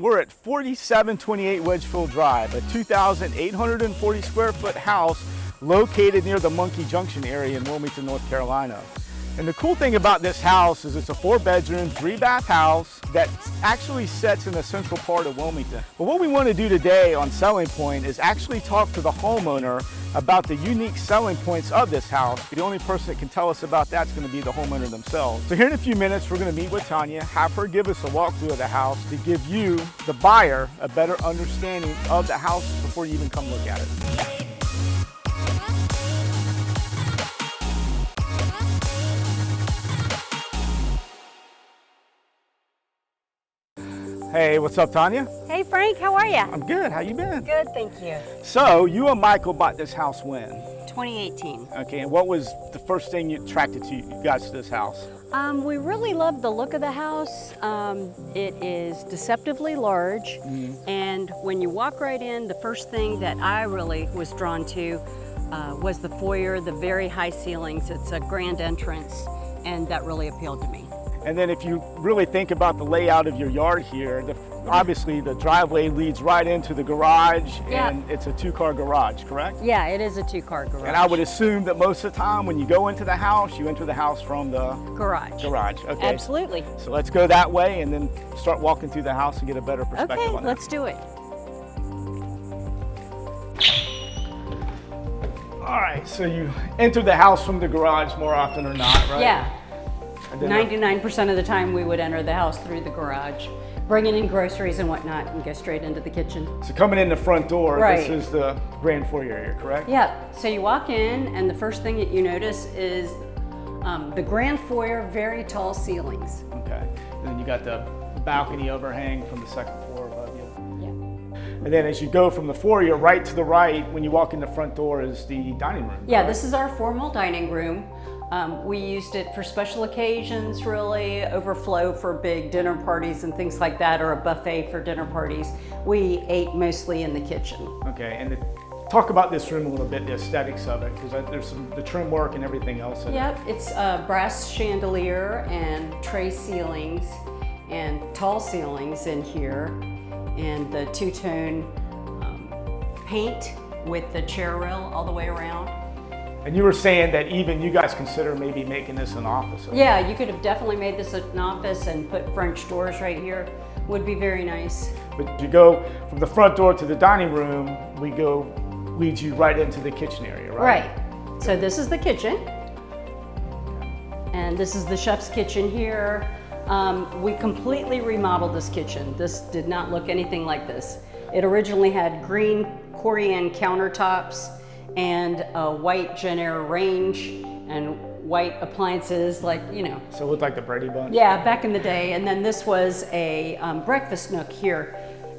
We're at 4728 Wedgefield Drive, a 2,840 square foot house located near the Monkey Junction area in Wilmington, North Carolina. And the cool thing about this house is it's a 4-bedroom, 3-bath house that actually sits in the central part of Wilmington. But what we want to do today on Selling Point is actually talk to the homeowner about the unique selling points of this house. The only person that can tell us about that's going to be the homeowner themselves. So here in a few minutes, we're going to meet with Tanya, have her give us a walkthrough of the house to give you, the buyer, a better understanding of the house before you even come look at it. Hey, what's up, Tanya? Hey, Frank, how are you? I'm good. How you been? Good, thank you. So, you and Michael bought this house when? 2018. Okay, and what was the first thing you attracted to you guys to this house? We really love the look of the house. It is deceptively large, and when you walk right in, the first thing that I really was drawn to was the foyer, the very high ceilings. It's a grand entrance, and that really appealed to me. And then if you really think about the layout of your yard here, obviously the driveway leads right into the garage, and it's a 2-car garage, correct? Yeah, it is a 2-car garage. And I would assume that most of the time when you go into the house, you enter the house from the garage. Okay. Absolutely. So let's go that way and then start walking through the house and get a better perspective on that. Okay, let's do it. All right, so you enter the house from the garage more often than not, right? Yeah. 99% of the time we would enter the house through the garage, bringing in groceries and whatnot, and go straight into the kitchen. So coming in the front door, right. This is the grand foyer area, correct? Yeah, so you walk in and the first thing that you notice is the grand foyer, very tall ceilings. Okay, and then you got the balcony overhang from the second floor above you. Yeah. And then as you go from the foyer right to the right, when you walk in the front door is the dining room. Yeah, correct? This is our formal dining room. We used it for special occasions, really, overflow for big dinner parties and things like that, or a buffet for dinner parties. We ate mostly in the kitchen. Okay, and talk about this room a little bit, the aesthetics of it, because there's the trim work and everything else in it. Yep, it's a brass chandelier and tray ceilings and tall ceilings in here, and the two-tone paint with the chair rail all the way around. And you were saying that even you guys consider maybe making this an office. Yeah, you could have definitely made this an office and put French doors right here. Would be very nice. But you go from the front door to the dining room, leads you right into the kitchen area, right? Right. So this is the kitchen. And this is the chef's kitchen here. We completely remodeled this kitchen. This did not look anything like this. It originally had green Corian countertops and a white Jenner range and white appliances, like, you know. So it looked like the Brady Bunch? Yeah, back in the day. And then this was a breakfast nook here.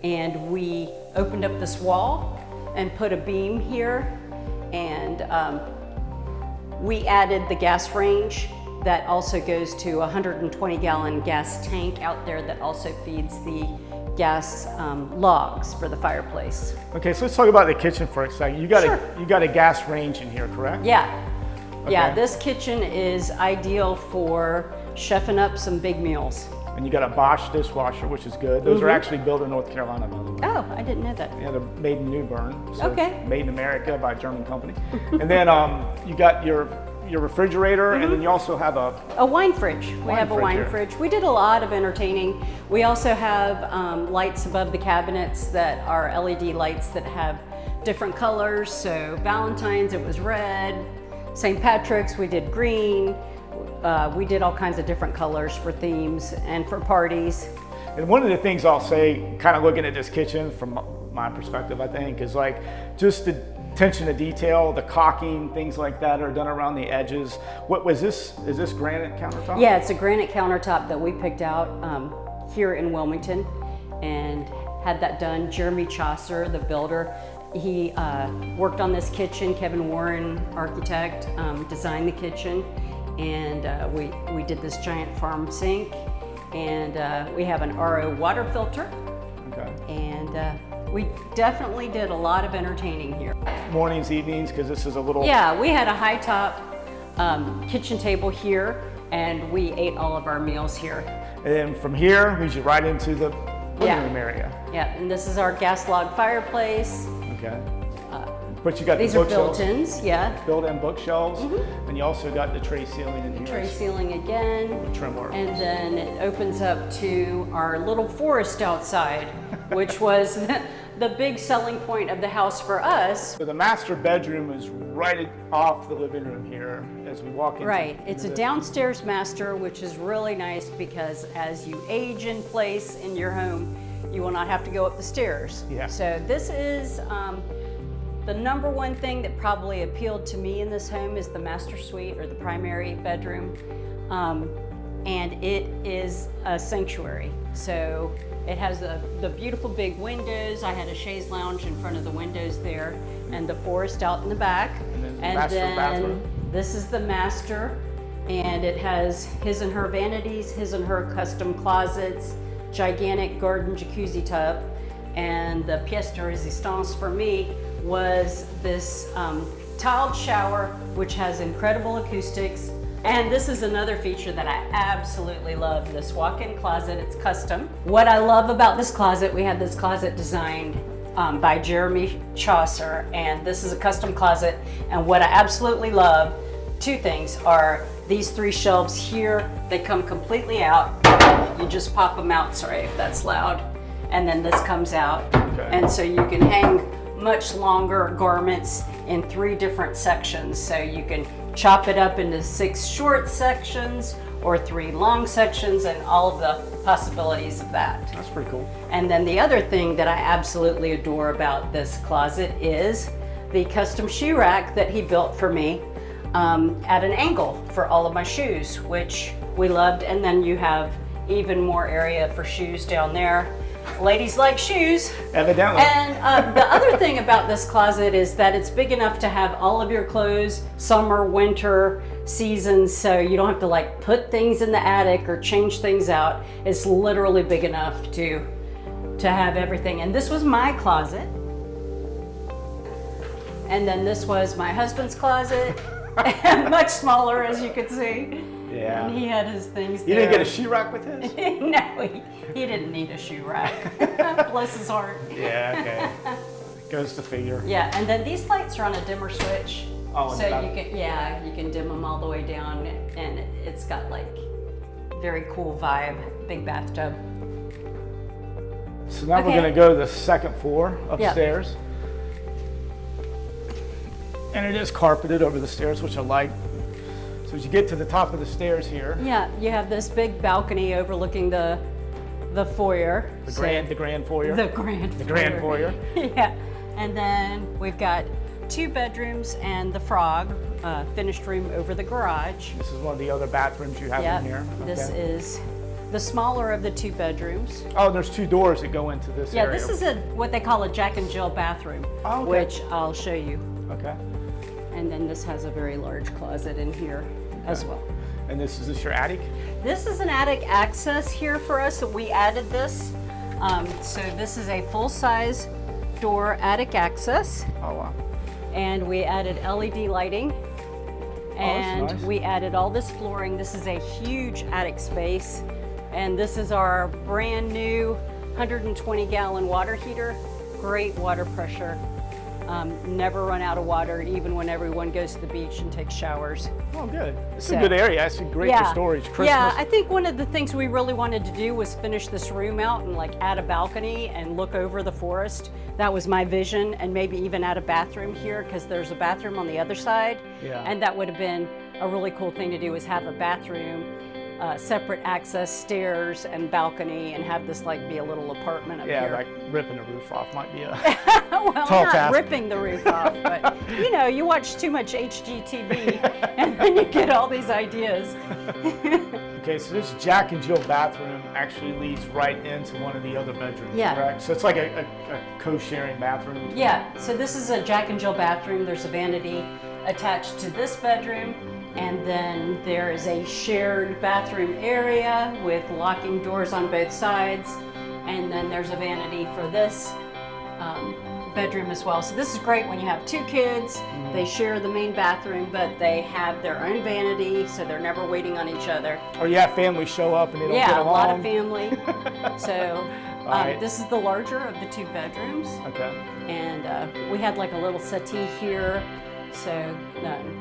And we opened up this wall and put a beam here. And we added the gas range that also goes to a 120-gallon gas tank out there that also feeds the gas logs for the fireplace. Okay, so let's talk about the kitchen for a second. You got a gas range in here, correct? Yeah. Okay. Yeah, this kitchen is ideal for chefing up some big meals. And you got a Bosch dishwasher, which is good. Those are actually built in North Carolina, by the way. Oh, I didn't know that. Yeah, they're made in New Bern. So Okay. Made in America by a German company. And then you got your refrigerator, and then you also have a wine fridge. We have a wine fridge. We did a lot of entertaining. We also have lights above the cabinets that are LED lights that have different colors. So Valentine's, it was red. St. Patrick's, we did green. We did all kinds of different colors for themes and for parties. And one of the things I'll say, kind of looking at this kitchen from my perspective, I think, is like just the attention to detail, the caulking, things like that are done around the edges. What was this? Is this granite countertop? Yeah, it's a granite countertop that we picked out here in Wilmington and had that done. Jeremy Chaucer, the builder, he worked on this kitchen. Kevin Warren, architect, designed the kitchen, and we did this giant farm sink, and we have an RO water filter. Okay. And we definitely did a lot of entertaining here. Mornings, evenings, because this is a little... Yeah, we had a high top kitchen table here, and we ate all of our meals here. And then from here, leads you right into the living room area. Yeah, and this is our gas log fireplace. Okay. But you got These the are bookshelves. built-ins, yeah. Built-in bookshelves, and you also got the tray ceiling in here. Tray ceiling again. Trim work. And then it opens up to our little forest outside, which was the big selling point of the house for us. So the master bedroom is right off the living room here as we walk in. Right, it's a downstairs master, which is really nice because as you age in place in your home, you will not have to go up the stairs. Yeah. So this is the number one thing that probably appealed to me in this home is the master suite or the primary bedroom. And it is a sanctuary. So it has the beautiful big windows. I had a chaise lounge in front of the windows there and the forest out in the back. And then bathroom. This is the master, and it has his and her vanities, his and her custom closets, gigantic garden jacuzzi tub, and the pièce de résistance for me was this tiled shower, which has incredible acoustics. And this is another feature that I absolutely love, this walk-in closet. It's custom. What I love about this closet, we had this closet designed by Jeremy Chaucer, and this is a custom closet. And what I absolutely love, two things are these three shelves here. They come completely out. You just pop them out, sorry if that's loud. And then this comes out. Okay. And so you can hang much longer garments in 3 different sections. So you can chop it up into 6 short sections or 3 long sections and all of the possibilities of that. That's pretty cool. And then the other thing that I absolutely adore about this closet is the custom shoe rack that he built for me at an angle for all of my shoes, which we loved. And then you have even more area for shoes down there. Ladies like shoes. Evidently. And the other thing about this closet is that it's big enough to have all of your clothes, summer, winter, seasons, so you don't have to like put things in the attic or change things out. It's literally big enough to have everything. And this was my closet. And then this was my husband's closet, much smaller as you could see. Yeah. And he had his things You there. didn't get a shoe rack with his? No, he didn't need a shoe rack. Bless his heart. Yeah, okay. Goes to figure. Yeah, and then these lights are on a dimmer switch. Oh, so you can dim them all the way down, and it's got like very cool vibe, big bathtub. So now Okay. we're going to go to the second floor upstairs. And it is carpeted over the stairs, which I like. So as you get to the top of the stairs here, Yeah, you have this big balcony overlooking the foyer. the grand foyer. The grand The grand foyer. Yeah, and then we've got 2 bedrooms and the frog, finished room over the garage. This is one of the other bathrooms you have in here. This Okay. is the smaller of the 2 bedrooms. Oh, there's 2 doors that go into this Yeah, area. this is what they call a Jack and Jill bathroom, Oh, okay. which I'll show you. Okay. And then this has a very large closet in here as well. And is this your attic? This is an attic access here for us. So we added this. So this is a full-size door attic access, Oh, wow. and we added LED lighting. And nice. we added all this flooring. This is a huge attic space. And this is our brand new 120-gallon water heater. Great water pressure. Never run out of water, even when everyone goes to the beach and takes showers. Oh, good. It's So- a good area. It's great for storage. Christmas. Yeah, I think one of the things we really wanted to do was finish this room out and like add a balcony and look over the forest. That was my vision, and maybe even add a bathroom here because there's a bathroom on the other side. Yeah. And that would have been a really cool thing to do, is have a bathroom, separate access, stairs and balcony, and have this like be a little apartment up Yeah, here. like ripping the roof off might be a Well, tall not task. ripping the roof off, but you know, you watch too much HGTV and then you get all these ideas. Okay, so this Jack and Jill bathroom actually leads right into one of the other bedrooms, Yeah. correct? So it's like a co-sharing bathroom. Yeah, so this is a Jack and Jill bathroom. There's a vanity attached to this bedroom, and then there is a shared bathroom area with locking doors on both sides, and then there's a vanity for this bedroom as well. So this is great when you have 2 kids. They share the main bathroom, but they have their own vanity, so they're never waiting on each other. Or you have families show up and they don't get Yeah, a along. lot of family. So All right. This is the larger of the 2 bedrooms. Okay. And we had like a little settee here so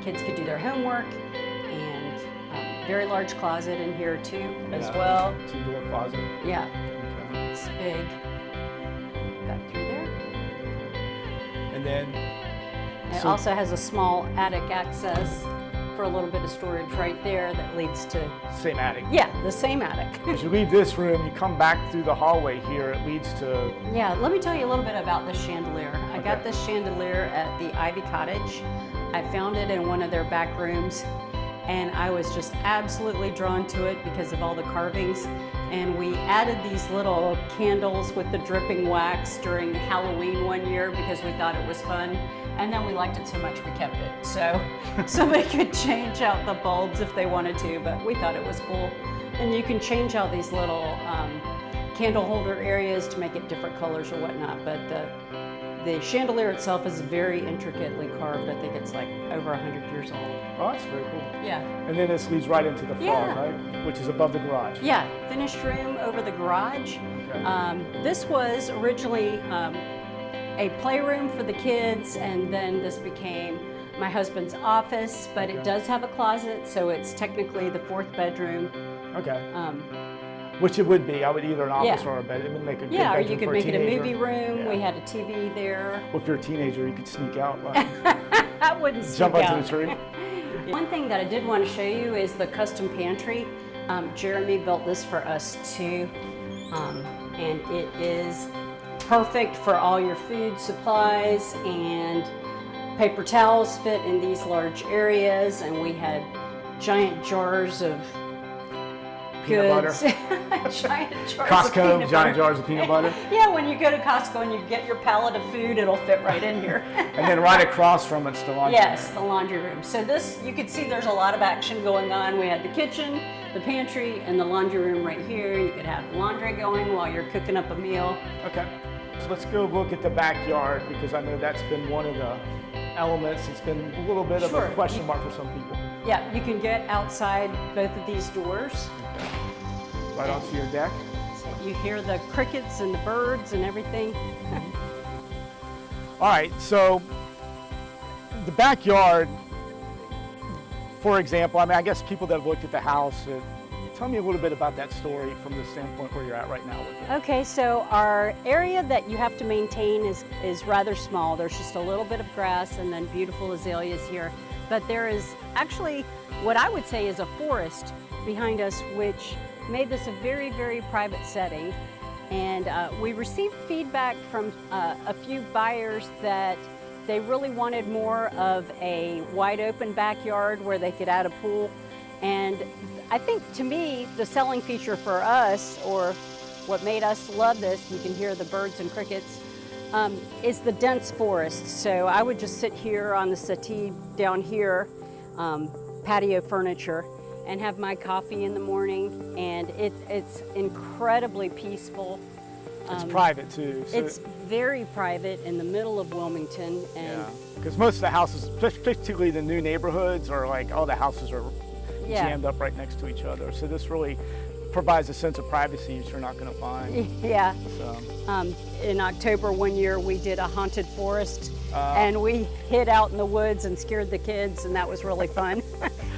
kids could do their homework, and very large closet in here too as well. 2-door closet. Yeah, Okay. it's big. Back through there. And then It also has a small attic access for a little bit of storage right there that leads to, same attic. yeah, the same attic. As you leave this room, you come back through the hallway here. It leads to. Yeah, let me tell you a little bit about this chandelier. I got Okay. this chandelier at the Ivy Cottage. I found it in one of their back rooms, and I was just absolutely drawn to it because of all the carvings. And we added these little candles with the dripping wax during Halloween one year because we thought it was fun. And then we liked it so much we kept it. So somebody could change out the bulbs if they wanted to, but we thought it was cool. And you can change out these little candle holder areas to make it different colors or whatnot. But the chandelier itself is very intricately carved. I think it's like over 100 years old. Oh, that's very cool. Yeah. And then this leads right into the front, Yeah. right? Which is above the garage. Yeah, finished room over the garage. Okay. This was originally a playroom for the kids, and then this became my husband's office, but it does have a closet, so it's technically the 4th bedroom. Okay. Which it would be. I would either an office Yeah. or a bed. It would make a good Yeah, or bedroom you could for make it a teenager. movie room. Yeah. We had a TV there. Well, if you're a teenager, you could sneak out, like, I wouldn't sneak jump out. onto the tree. One thing that I did want to show you is the custom pantry. Jeremy built this for us too, and it is perfect for all your food supplies, and paper towels fit in these large areas, and we had giant jars of Peanut goods. Giant jars of Costco, peanut giant butter. jars of peanut butter. Yeah, when you go to Costco and you get your pallet of food, it'll fit right in here. And then right across from it's the laundry. Yes, the laundry room. So this, you could see there's a lot of action going on. We had the kitchen, the pantry, and the laundry room right here. You could have laundry going while you're cooking up a meal. Okay. So let's go look at the backyard, because I know that's been one of the elements. It's been a little bit of Sure. a question mark for some people. Yeah, you can get outside both of these doors. Okay. Right onto your deck. So you hear the crickets and the birds and everything. All right, so the backyard, for example, I mean, I guess people that have looked at the house, tell me a little bit about that story from the standpoint where you're at right now with it. Okay, so our area that you have to maintain is rather small. There's just a little bit of grass and then beautiful azaleas here. But there is actually what I would say is a forest behind us, which made this a very, very private setting. And we received feedback from a few buyers that they really wanted more of a wide open backyard where they could add a pool. And I think, to me, the selling feature for us, or what made us love this, you can hear the birds and crickets, is the dense forest. So I would just sit here on the settee down here, patio furniture, and have my coffee in the morning, and it's incredibly peaceful. It's private too. So It's very private in the middle of Wilmington, and yeah, because most of the houses, particularly the new neighborhoods, are like all the houses are Yeah. jammed up right next to each other. So this really provides a sense of privacy that you're not going to find. yeah. So, In October one year, we did a haunted forest, and we hid out in the woods and scared the kids, and that was really fun.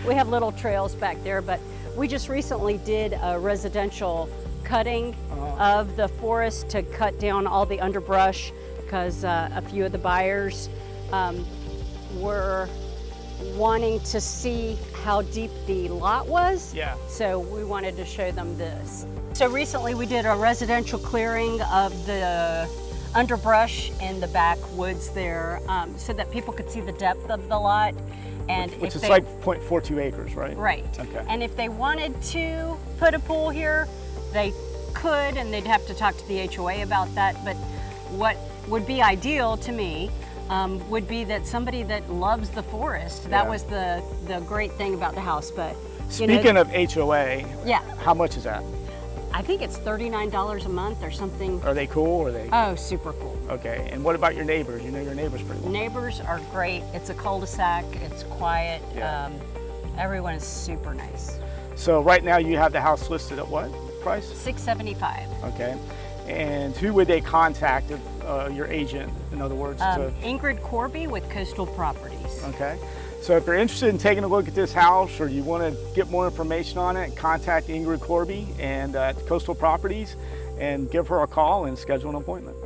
We have little trails back there, but we just recently did a residential cutting of the forest to cut down all the underbrush, because a few of the buyers were wanting to see how deep the lot was. Yeah. So we wanted to show them this. So recently we did a residential clearing of the underbrush in the backwoods there, so that people could see the depth of the lot. And which if is they, like 0.42 acres, right? right. Okay. And if they wanted to put a pool here, they could, and they'd have to talk to the HOA about that. But what would be ideal to me would be that somebody that loves the forest. That Yeah. was the great thing about the house. But you Speaking know, of HOA, yeah, how much is that? I think it's $39 a month or something. Are they cool? Or are they Oh, super cool. okay? And what about your neighbors? You know your neighbors pretty well. Neighbors are great. It's a cul-de-sac. It's quiet. Yeah. Everyone is super nice. So right now you have the house listed at what price? $675. Okay. And who would they contact if your agent, in other words? Ingrid Corby with Coastal Properties. Okay. So if you're interested in taking a look at this house or you want to get more information on it, contact Ingrid Corby and Coastal Properties and give her a call and schedule an appointment.